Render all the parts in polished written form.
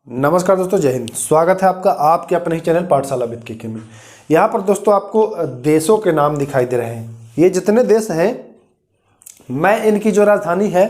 नमस्कार दोस्तों, जय हिंद। स्वागत है आपका आपके अपने ही चैनल पाठशाला विद के में। यहाँ पर दोस्तों आपको देशों के नाम दिखाई दे रहे हैं। ये जितने देश हैं, मैं इनकी जो राजधानी है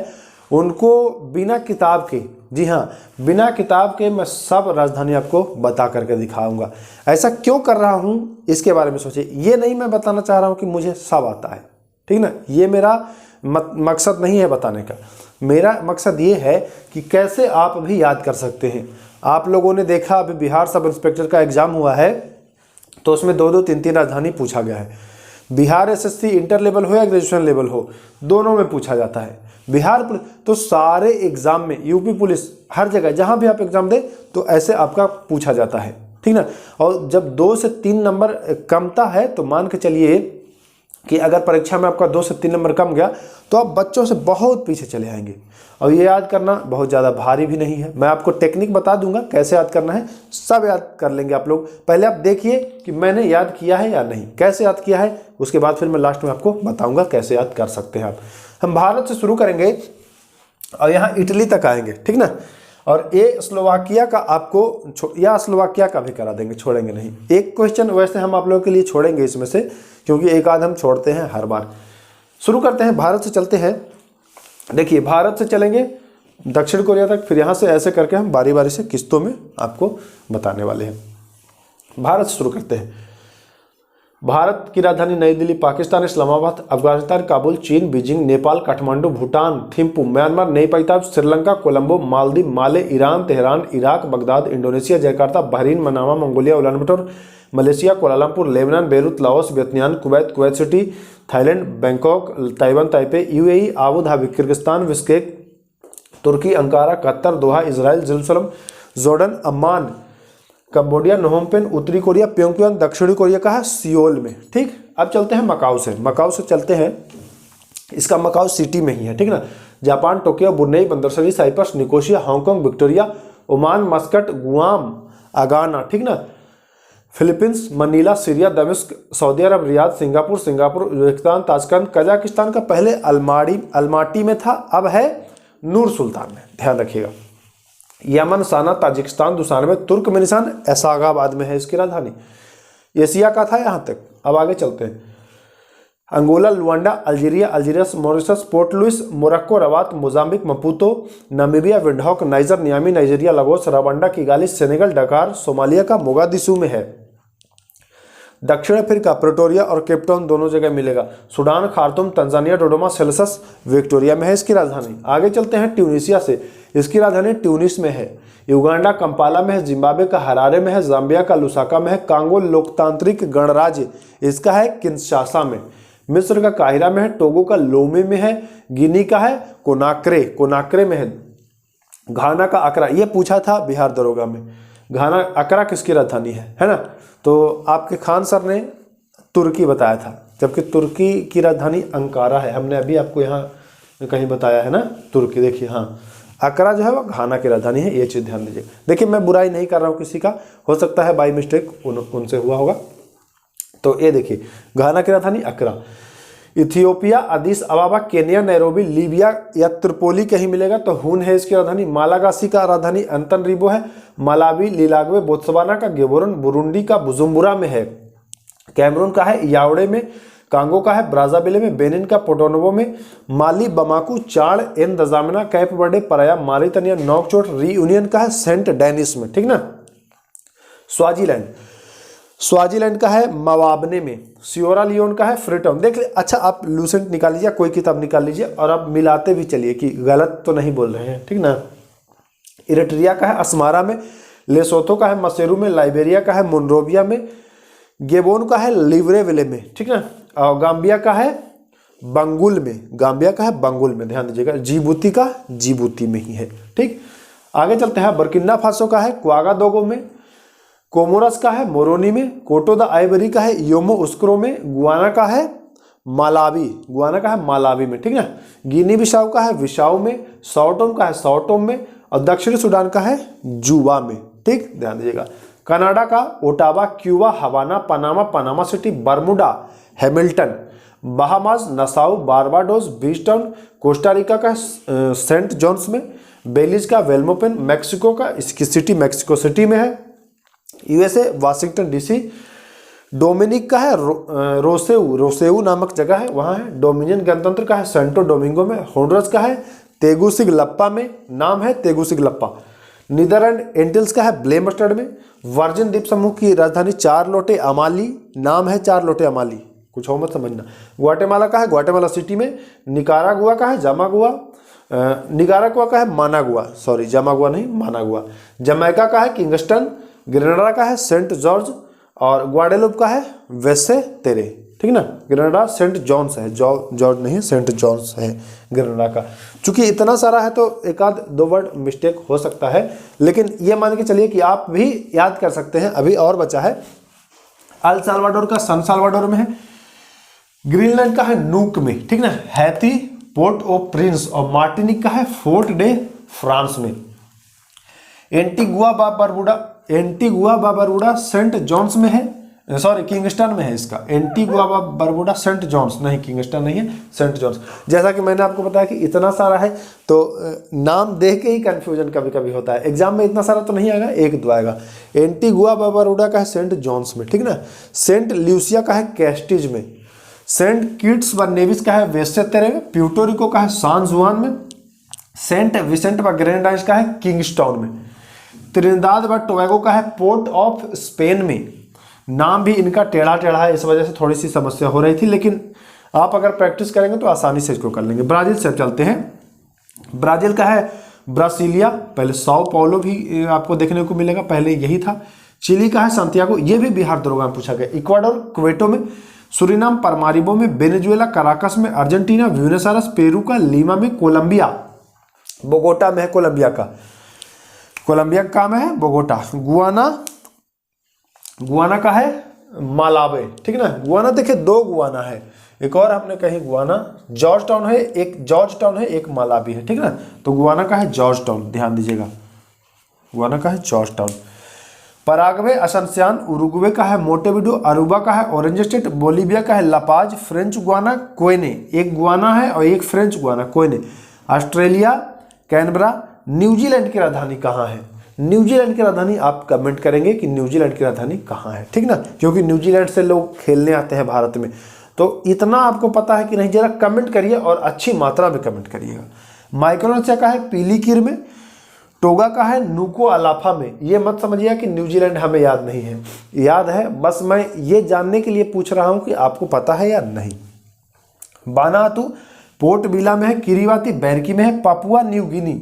उनको बिना किताब के, जी हाँ, बिना किताब के मैं सब राजधानी आपको बता करके दिखाऊंगा। ऐसा क्यों कर रहा हूँ इसके बारे में सोचिए। ये नहीं मैं बताना चाह रहा हूँ कि मुझे सब आता है, ठीक ना। ये मेरा मकसद नहीं है बताने का। मेरा मकसद ये है कि कैसे आप भी याद कर सकते हैं। आप लोगों ने देखा अभी बिहार सब इंस्पेक्टर का एग्जाम हुआ है, तो उसमें दो दो तीन तीन राजधानी पूछा गया है। बिहार एसएससी इंटर लेवल हो या ग्रेजुएशन लेवल हो, दोनों में पूछा जाता है। बिहार तो सारे एग्जाम में, यूपी पुलिस, हर जगह जहां भी आप एग्जाम दें तो ऐसे आपका पूछा जाता है, ठीक ना। और जब 2 से 3 नंबर कमता है तो मान के चलिए कि अगर परीक्षा में आपका 2 से 3 नंबर कम गया तो आप बच्चों से बहुत पीछे चले आएंगे। और ये याद करना बहुत ज़्यादा भारी भी नहीं है। मैं आपको टेक्निक बता दूंगा कैसे याद करना है, सब याद कर लेंगे आप लोग। पहले आप देखिए कि मैंने याद किया है या नहीं, कैसे याद किया है, उसके बाद फिर मैं लास्ट में आपको बताऊंगा कैसे याद कर सकते हैं आप। हम भारत से शुरू करेंगे और यहाँ इटली तक आएंगे, ठीक ना। और ये स्लोवाकिया का आपको या स्लोवाकिया का भी करा देंगे, छोड़ेंगे नहीं। एक क्वेश्चन वैसे हम आप लोगों के लिए छोड़ेंगे इसमें से, क्योंकि एक आध हम छोड़ते हैं हर बार। शुरू करते हैं, भारत से चलते हैं। देखिए, भारत से चलेंगे दक्षिण कोरिया तक, फिर यहाँ से ऐसे करके हम बारी बारी से किस्तों में आपको बताने वाले हैं। भारत से शुरू करते हैं। भारत की राजधानी नई दिल्ली, पाकिस्तान इस्लामाबाद, अफगानिस्तान काबुल, चीन Beijing, Nepal Kathmandu, Bhutan Thimphu, Myanmar Naypyidaw, Sri Lanka Colombo, Maldives Male, Iran Tehran, Iraq Baghdad, Indonesia Jakarta, Bahrain Manama, Mongolia Ulaanbaatar, Malaysia Kuala Lumpur, Lebanon Beirut, Laos Vietnam, Kuwait Kuwait city, Thailand Bangkok, Taiwan Taipei, UAE Abu Dhabi, Kyrgyzstan Bishkek, Turkey Ankara, Qatar Doha, Israel Jerusalem, Jordan Amman, Cambodia Phnom, उत्तरी Korea Pyongyang, दक्षिणी Korea का है Seoul में, ठीक। अब चलते हैं मकाऊ से। मकाऊ से चलते हैं, इसका मकाऊ सिटी में ही है, ठीक ना। Japan Tokyo, Brunei, Bandar Seri, Cyprus, Nicosia, Hong Kong, Victoria, Oman, Muscat, Guam, Agana, ठीक ना। फिलीपींस, मनीला, सीरिया, दमिश्क, Saudi Arab, Riyadh, Singapore, Uzbekistan, Tashkent, Kazakhstan का पहले अलमाटी में था, अब है नूर सुल्तान में, ध्यान रखिएगा। यमन, साना, ताजिकिस्तान, दुशानबे, तुर्कमेनिस्तान ऐसागाबाद में है इसकी राजधानी। एशिया का था यहाँ तक। अब आगे चलते हैं। Angola, Luanda, Algeria, Mauritius, Port Louis, Morocco, Rabat, Mozambique, Maputo, Namibia, Windhoek, Niger, Niamey, Nigeria, Lagos, Rwanda, Kigali, Senegal, Dakar, Somalia का मोगादिशु में है। दक्षिण अफ्रीका, प्रिटोरिया और केपटाउन दोनों जगह मिलेगा। सूडान, खार्तूम, तंजानिया, डोडोमा, सेल्सस, विक्टोरिया में है इसकी राजधानी। आगे चलते हैं ट्यूनीशिया से, इसकी राजधानी ट्यूनिस में है। युगांडा कंपाला में है, जिम्बाब्वे का हरारे में है, जाम्बिया का लुसाका में है, कांगो लोकतांत्रिक गणराज्य इसका है किंशासा में, मिस्र का काहिरा में है, टोगो का लोमे में है, गिनी का है कोनाक्रे में है, घाना का अकरा, ये पूछा था बिहार दरोगा में, घाना अकरा किसकी राजधानी है ना। तो आपके खान सर ने तुर्की बताया था, जबकि तुर्की की राजधानी अंकारा है। हमने अभी आपको यहाँ कहीं बताया है ना तुर्की। देखिए, हाँ, अकरा जो है वो घाना की राजधानी है, ये चीज़ ध्यान दीजिए। देखिए, मैं बुराई नहीं कर रहा हूँ किसी का, हो सकता है बाई मिस्टेक उनसे हुआ होगा। तो ये देखिए, घाना की राजधानी अकरा। इथियोपिया, अदीस अबाबा, केन्या, नैरोबी, लीबिया या त्रिपोली कहीं मिलेगा तो हून है इसकी राजधानी। मालागासी का राजधानी अंतनरिबो है। मलावी, लिलाग्वे, बोत्सवाना का गेबोरन, बुरुंडी का बुजुम्बुरा में है। कैमरून का है यावड़े में। कांगो का है ब्राज़ाविले में। बेनिन का पोटोनोवो में। माली, बमाकू, चाड़, एन दजामिना, कैप वर्डे, पराया, मारितानिया, नौकचोट, रीयूनियन का है सेंट डेनिस में, ठीक ना। स्वाजीलैंड का है मवाबने में। सियोरा लियोन का है फ्रीटाउन। देख ले, अच्छा, आप लूसेंट निकाल लीजिए, कोई किताब निकाल लीजिए और आप मिलाते भी चलिए कि गलत तो नहीं बोल रहे हैं, ठीक ना। इरिट्रिया का है अस्मारा में। लेसोथो का है मसेरू में। लाइबेरिया का है मोनरोविया में। गेबोन का है लिब्रेविले में, ठीक ना। और गाम्बिया का है बंगुल में, ध्यान दीजिएगा। जिबूती का जिबूती में ही है, ठीक। आगे चलते हैं। बर्किना फासो का है क्वागादोगो में। कोमोरस का है मोरोनी में। कोटो द आइवरी का है योमो उस्क्रो में। गुआना का है मालावी में, ठीक ना। गिनी बिसाऊ का है विसाऊ में। सॉटोम का है सॉटोम में। और दक्षिणी सूडान का है जुबा में, ठीक, ध्यान दीजिएगा। कनाडा का Ottawa, Cuba, Havana, Panama city, Bermuda, Hamilton, Bahamas, Nassau, Barbados, बीस्टन, कोस्टारिका का सेंट जॉन्स में, बेलीज का वेल्मोपेन, मैक्सिको का इसकी सिटी मैक्सिको सिटी में है। USA Washington DC. डोमिनिक का है रोसेऊ नामक जगह है, वहाँ है। डोमिनियन गणतंत्र का है सेंटो डोमिंगो में। होंडुरास का है तेगुसिगलप्पा में, नाम है तेगुसिगलप्पा। नीदरलैंड एंटिल्स का है ब्लेमस्टड में। वर्जिन द्वीप समूह की राजधानी चारलोटे अमाली, नाम है चारलोटे अमाली, कुछ हो मत समझना। ग्वाटेमाला का है ग्वाटेमाला सिटी में। निकारागुआ का है जामागुआ, निकारागुआ का है मानागुआ, सॉरी जामागुआ नहीं मानागुआ। जमैका का है किंगस्टन। ग्रेनाडा का है सेंट जॉर्ज और ग्वाडेलूप का है वेसे तेरे, ठीक ना। ग्रेनाडा सेंट जॉन्स है, जॉर्ज नहीं सेंट जॉन्स है ग्रेनाडा का। चूंकि इतना सारा है तो एक आध दो वर्ड मिस्टेक हो सकता है, लेकिन ये मान के चलिए कि आप भी याद कर सकते हैं। अभी और बचा है अल साल्वाडोर का सन साल्वाडोर में है। ग्रीनलैंड का है नूक में, ठीक ना। हैती पोर्ट ऑफ प्रिंस और मार्टिनिक का है फोर्ट डे फ्रांस में। एंटीगुआ बारबुडा सेंट जॉन्स में है, सॉरी किंगस्टन में है इसका। एंटीगुआ बारबुडा सेंट जॉन्स, नहीं किंगस्टन नहीं है, सेंट जॉन्स। जैसा कि मैंने आपको बताया कि इतना सारा है तो नाम देख के ही कंफ्यूजन कभी कभी होता है। एग्जाम में इतना सारा तो नहीं आएगा, एक दो आएगा। एंटीगुआ बारबुडा का है सेंट जॉन्स में, ठीक ना। सेंट ल्यूसिया का है कैस्टिज में। सेंट किट्स व नेविस का है वेस्टेरे में। प्यूर्टोरिको का है सान जुआन में। सेंट विसेंट व ग्रेनेडाइंस का है किंगस्टाउन में। त्रिनिदाद व टोबैगो का है पोर्ट ऑफ स्पेन में। नाम भी इनका टेढ़ा टेढ़ा है, इस वजह से थोड़ी सी समस्या हो रही थी, लेकिन आप अगर प्रैक्टिस करेंगे तो आसानी से इसको कर लेंगे। ब्राजील से चलते हैं। ब्राजील का है ब्रासिलिया, पहले साओ पाउलो भी आपको देखने को मिलेगा, पहले यही था। चिली का है सांतियागो, ये भी बिहार दरोगा में पूछा गया। इक्वाडोर क्वेटो में। सुरिनाम परमारिबो में। वेनेजुएला कराकस में। Argentina Buenos Aires. पेरू का लीमा में। कोलंबिया बोगोटा में है, कोलंबिया का काम है बोगोटा। गुआना का है मालावे, ठीक ना। गुआना देखिए दो गुआना है, एक और आपने कहीं गुआना जॉर्ज टाउन है, एक मालावी है, ठीक ना। तो गुआना का है जॉर्ज टाउन, ध्यान दीजिएगा, गुआना का है जॉर्ज टाउन। पराग्वे असनसियान। उरुग्वे का है मोंटेविडो। अरूबा का है ऑरेंज स्टेट। बोलीविया का है लापाज। फ्रेंच गुआना कोयने, एक गुआना है और एक French Guiana Cayenne. Australia Canberra. New Zealand की राजधानी कहाँ है? न्यूजीलैंड की राजधानी आप कमेंट करेंगे कि न्यूजीलैंड की राजधानी कहाँ है, ठीक ना, क्योंकि न्यूजीलैंड से लोग खेलने आते हैं भारत में। तो इतना आपको पता है कि नहीं, जरा कमेंट करिए और अच्छी मात्रा में कमेंट करिएगा। माइक्रोनेशिया का है पीलीकीर में। टोगा का है नुको अलाफा में। ये मत समझिए कि न्यूजीलैंड हमें याद नहीं है, याद है, बस मैं ये जानने के लिए पूछ रहा हूँ कि आपको पता है या नहीं। बानातू पोर्ट बिला में है। किरीबाती बैरकी में है। Papua New Guinea.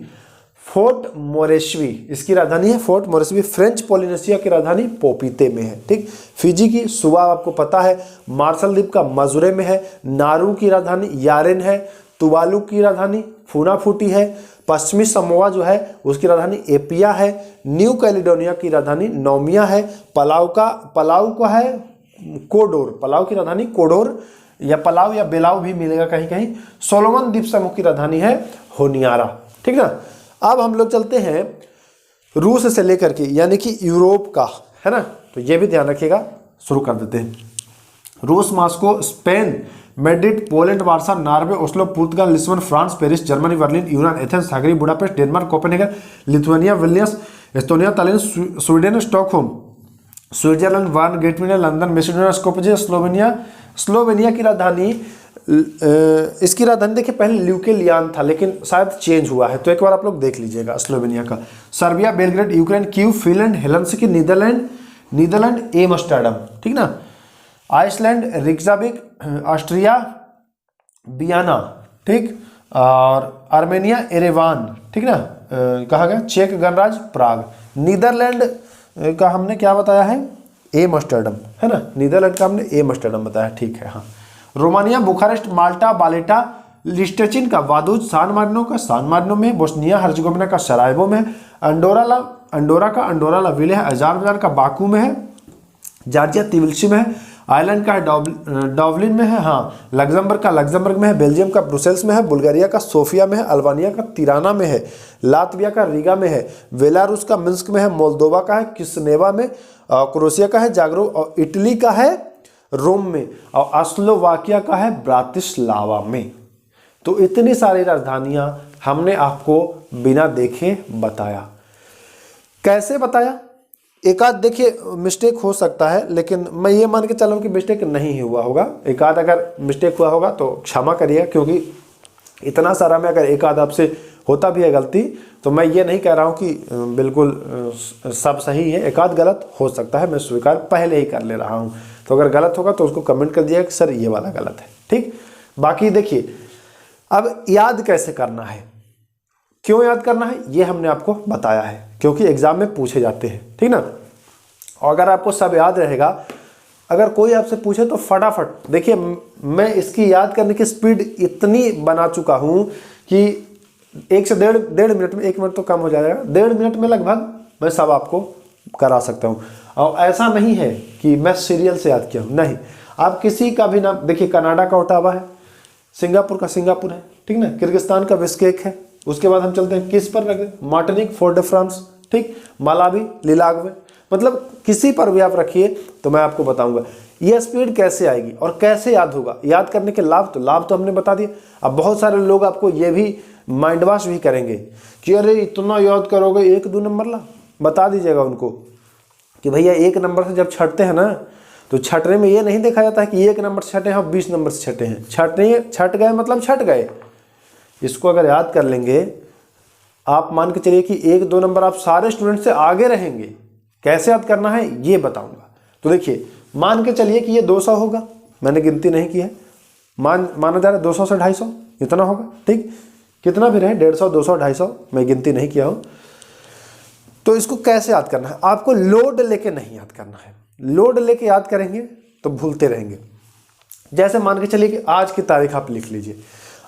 Fort Moresby इसकी राजधानी है, फोर्ट मोरेस्बी। फ्रेंच पोलिनेशिया की राजधानी पोपीते में है, ठीक। फिजी की सुबह आपको पता है। मार्शल द्वीप का मजुरे में है। नारू की राजधानी यारेन है। तुवालू की राजधानी फूनाफूटी है। पश्चिमी समोआ जो है उसकी राजधानी एपिया है। न्यू कैलिडोनिया की राजधानी नौमिया है। पलाऊ का है कोडोर, पलाऊ की राजधानी कोडोर, या पलाऊ या बेलाऊ भी मिलेगा कहीं कहीं। सोलोमन द्वीप समूह की राजधानी है होनियारा, ठीक ना। अब हम लोग चलते हैं रूस से लेकर के, यानी कि यूरोप का, है ना, तो ये भी ध्यान रखिएगा। शुरू कर देते हैं। रूस, Moscow, Spain, Madrid, Poland, Warsaw, Norway, Oslo, पुर्तगाल, Lisbon, France, Paris, Germany, Berlin, यूनान, Athens, Hungary, Budapest, Denmark, Copenhagen, Lithuania, Vilnius, Estonia, Tallinn, Sweden, Stockholm, Switzerland, Bern, Great Britain, London, Macedonia, Skopje, Slovenia की राजधानी, इसकी राजधानी देखिए पहले ल्यूकेलियान था लेकिन शायद चेंज हुआ है, तो एक बार आप लोग देख लीजिएगा स्लोवेनिया का। Serbia, Belgrade, Ukraine, Kiev, Finland, Helsinki, Netherland, Amsterdam, ठीक ना। आइसलैंड, रिक्जाविक, ऑस्ट्रिया, वियना, ठीक, और आर्मेनिया, एरेवान, ठीक ना, कहा गया। चेक गणराज्य, प्राग। नीदरलैंड का हमने क्या बताया है? एम्स्टर्डम, है ना, नीदरलैंड का हमने एम्स्टर्डम बताया, ठीक है, हाँ। रोमानिया, बुखारेस्ट, माल्टा, बालेटा, लिस्टेचिन का वादुज, सान मार्नो में, बोस्निया हर्जेगोविना का सरायवो में, अंडोरा का अंडोरा ला विले है, अज़रबैजान का बाकू में है, जॉर्जिया तिबिलिसी में है, आयरलैंड का डॉवलिन में है, हाँ, लग्जमबर्ग में है, बेल्जियम का ब्रुसेल्स में है, बुल्गारिया का सोफिया में है, अल्बानिया का तिराना में है, लातविया का रीगा में है, बेलारूस का मिन्स्क में है, मोल्दोवा का है किस्नेवा में, क्रोएशिया का है जाग्रेब, और इटली का है रोम में, और स्लोवाकिया का है ब्रातिस्लावा में। तो इतनी सारी राजधानियां हमने आपको बिना देखे बताया। कैसे बताया? एक आध देखिए मिस्टेक हो सकता है, लेकिन मैं ये मान के चल रहा हूँ कि मिस्टेक नहीं हुआ होगा। एक आध अगर मिस्टेक हुआ होगा तो क्षमा करिए, क्योंकि इतना सारा में अगर एक आध आपसे होता भी है गलती, तो मैं ये नहीं कह रहा हूँ कि बिल्कुल सब सही है, एक आध गलत हो सकता है, मैं स्वीकार पहले ही कर ले रहा हूँ। तो अगर गलत होगा तो उसको कमेंट कर दिया कि सर ये वाला गलत है, ठीक। बाकी देखिए, अब याद कैसे करना है, क्यों याद करना है, ये हमने आपको बताया है, क्योंकि एग्जाम में पूछे जाते हैं, ठीक ना। और अगर आपको सब याद रहेगा, अगर कोई आपसे पूछे तो फटाफट देखिए, मैं इसकी याद करने की स्पीड इतनी बना चुका हूँ कि 1 से डेढ़ मिनट में, 1 मिनट तो कम हो जाएगा, 1.5 मिनट में लगभग मैं सब आपको करा सकता हूँ। और ऐसा नहीं है कि मैं सीरियल से याद किया हूँ, नहीं। आप किसी का भी नाम देखिए, कनाडा का ओटावा है, सिंगापुर का सिंगापुर है, ठीक ना, किर्गिस्तान का बिश्केक है, उसके बाद हम चलते हैं किस पर रख दें, मार्टिनिक, फोर्ट डे फ्रांस, ठीक, मालावी, लिलाग्वे, मतलब किसी पर भी आप रखिए तो मैं आपको बताऊंगा ये स्पीड कैसे आएगी और कैसे याद होगा। याद करने के लाभ तो हमने बता दिए। अब बहुत सारे लोग आपको ये भी माइंड वॉश भी करेंगे कि अरे इतना याद करोगे, 1-2 नंबर ला। बता दीजिएगा उनको कि भैया 1 नंबर से जब छटते हैं ना, तो छटने में ये नहीं देखा जाता है कि 1 नंबर से छटे हैं और 20 नंबर से छटे हैं। छट गए मतलब छट गए। इसको अगर याद कर लेंगे, आप मान के चलिए कि 1-2 नंबर आप सारे स्टूडेंट से आगे रहेंगे। कैसे याद करना है ये बताऊंगा। तो देखिए, मान के चलिए कि ये 200 होगा, मैंने गिनती नहीं की है, माना जा रहा है 200 से 250 इतना होगा, ठीक। कितना भी रहे, 150, 200, 250, मैं गिनती नहीं किया हूँ। तो इसको कैसे याद करना है, आपको लोड लेके नहीं याद करना है। लोड लेके याद करेंगे तो भूलते रहेंगे। जैसे मान के चलिए कि आज की तारीख आप लिख लीजिए।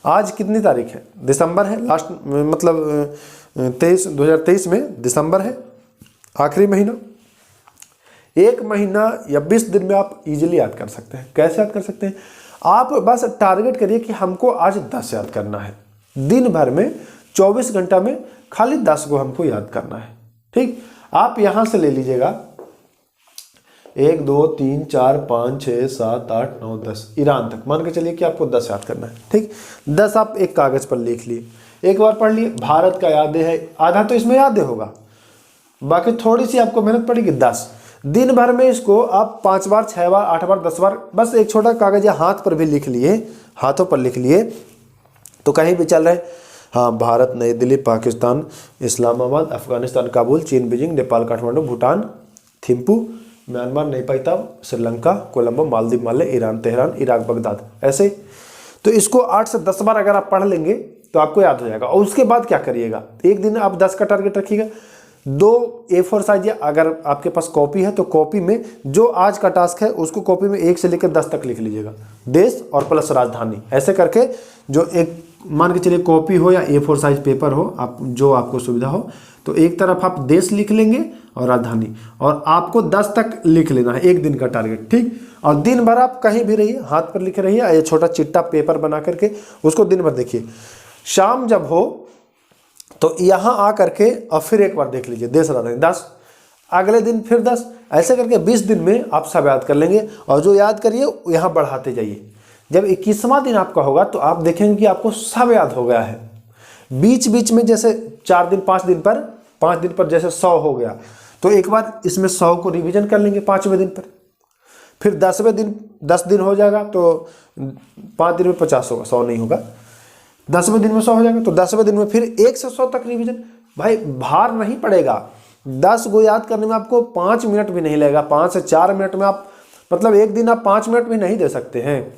आज कितनी तारीख है, दिसंबर है, लास्ट मतलब 2023 में दिसंबर है, आखिरी महीना। 1 महीना या 20 दिन में आप इजीली याद कर सकते हैं। कैसे याद कर सकते हैं, आप बस टारगेट करिए कि हमको आज 10 याद करना है। दिन भर में 24 घंटा में खाली 10 को हमको याद करना है, ठीक। आप यहां से ले लीजिएगा 1 2 3 4 5 6 7 8 9 10 ईरान तक, मान के चलिए कि आपको 10 याद करना है, ठीक। 10 आप एक कागज पर लिख लिए, एक बार पढ़ लिए। भारत का याद है, आधा तो इसमें याद होगा, बाकी थोड़ी सी आपको मेहनत पड़ेगी। 10 दिन भर में इसको आप 5 बार 6 बार 8 बार 10 बार बस एक छोटा कागज या हाथ पर भी लिख लिए, हाथों पर लिख लिए, तो कहीं भी चल रहे, हाँ, भारत, नई दिल्ली, पाकिस्तान, इस्लामाबाद, अफगानिस्तान, काबुल, चीन, Beijing, Nepal, Kathmandu, Bhutan, Thimphu, Myanmar, Nepal, Sri Lanka, Colombo, Maldives, Male, Iran, Tehran, Iraq, Baghdad, ऐसे। तो इसको 8 से 10 बार अगर आप पढ़ लेंगे तो आपको याद हो जाएगा। और उसके बाद क्या करिएगा, एक दिन आप 10 का टारगेट रखिएगा। 2 A4 साइज, या अगर आपके पास कॉपी है तो कॉपी में जो आज का टास्क है उसको कॉपी में 1 से लेकर 10 तक लिख लीजिएगा, देश और प्लस राजधानी, ऐसे करके। जो एक मान के चलिए कॉपी हो या A4 साइज पेपर हो, आप जो आपको सुविधा हो, तो एक तरफ आप देश लिख लेंगे और राजधानी, और आपको 10 तक लिख लेना है, एक दिन का टारगेट, ठीक। और दिन भर आप कहीं भी रहिए, हाथ पर लिखे रहिए, ये छोटा चिट्टा पेपर बना करके उसको दिन भर देखिए। शाम जब हो तो यहाँ आ करके और फिर एक बार देख लीजिए, देश राजधानी 10, अगले दिन फिर 10, ऐसे करके 20 दिन में आप सब याद कर लेंगे। और जो याद करिए यहाँ बढ़ाते जाइए। जब 21वां दिन आपका होगा तो आप देखेंगे कि आपको सब याद हो गया है। बीच बीच में जैसे 4 दिन 5 दिन पर जैसे 100 हो गया, तो एक बार इसमें 100 को रिवीजन कर लेंगे 5वें दिन पर। फिर 10वें दिन 10 दिन हो जाएगा तो 5 दिन में 50 होगा, 100 नहीं होगा। 10वें दिन में 100 हो जाएगा तो 10वें दिन में फिर 1 से 100 तक रिवीजन। भाई भार नहीं पड़ेगा, 10 को याद करने में आपको 5 मिनट भी नहीं लगेगा। 5 से 4 मिनट में आप, मतलब एक दिन आप 5 मिनट भी नहीं दे सकते हैं।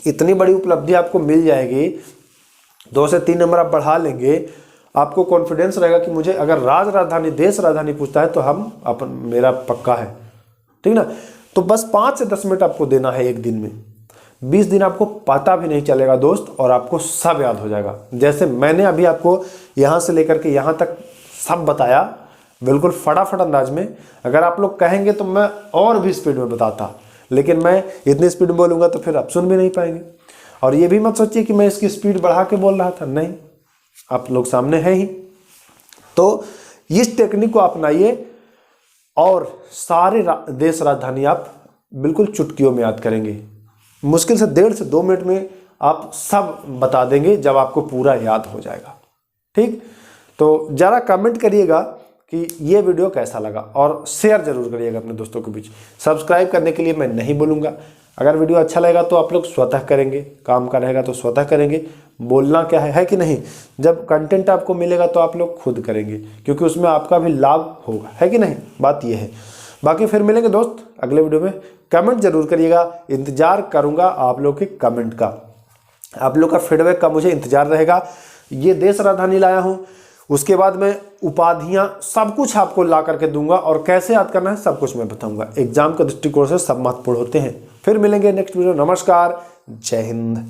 इतनी बड़ी उपलब्धि आपको मिल जाएगी। 2 से 3 नंबर आप बढ़ा लेंगे, आपको कॉन्फिडेंस रहेगा कि मुझे अगर राजधानी, देश राजधानी पूछता है तो हम मेरा पक्का है, ठीक ना। तो बस 5 से 10 मिनट आपको देना है एक दिन में। 20 दिन आपको पता भी नहीं चलेगा दोस्त, और आपको सब याद हो जाएगा। जैसे मैंने अभी आपको यहाँ से लेकर के यहाँ तक सब बताया, बिल्कुल फटाफट अंदाज में। अगर आप लोग कहेंगे तो मैं और भी स्पीड में बताता, लेकिन मैं इतनी स्पीड में बोलूँगा तो फिर आप सुन भी नहीं पाएंगे। और ये भी मत सोचिए कि मैं इसकी स्पीड बढ़ा के बोल रहा था, नहीं, आप लोग सामने हैं ही। तो इस टेक्निक को अपनाइए और सारे देश राजधानी आप बिल्कुल चुटकियों में याद करेंगे। मुश्किल से 1.5 से 2 मिनट में आप सब बता देंगे जब आपको पूरा याद हो जाएगा। ठीक, तो ज़रा कमेंट करिएगा कि ये वीडियो कैसा लगा और शेयर जरूर करिएगा अपने दोस्तों के बीच। सब्सक्राइब करने के लिए मैं नहीं बोलूँगा, अगर वीडियो अच्छा लगेगा तो आप लोग स्वतः करेंगे, काम का रहेगा तो स्वतः करेंगे। बोलना क्या है कि नहीं, जब कंटेंट आपको मिलेगा तो आप लोग खुद करेंगे, क्योंकि उसमें आपका भी लाभ होगा, है कि नहीं, बात ये है। बाकी फिर मिलेंगे दोस्त अगले वीडियो में। कमेंट जरूर करिएगा, इंतजार करूँगा आप लोग के कमेंट का, आप लोग का फीडबैक का मुझे इंतजार रहेगा। ये देश राजधानी लाया हूँ, उसके बाद मैं उपाधियाँ सब कुछ आपको ला करके दूंगा और कैसे याद करना है सब कुछ मैं बताऊंगा। एग्जाम के दृष्टिकोण से सब महत्वपूर्ण होते हैं। फिर मिलेंगे नेक्स्ट वीडियो। नमस्कार, जय हिंद।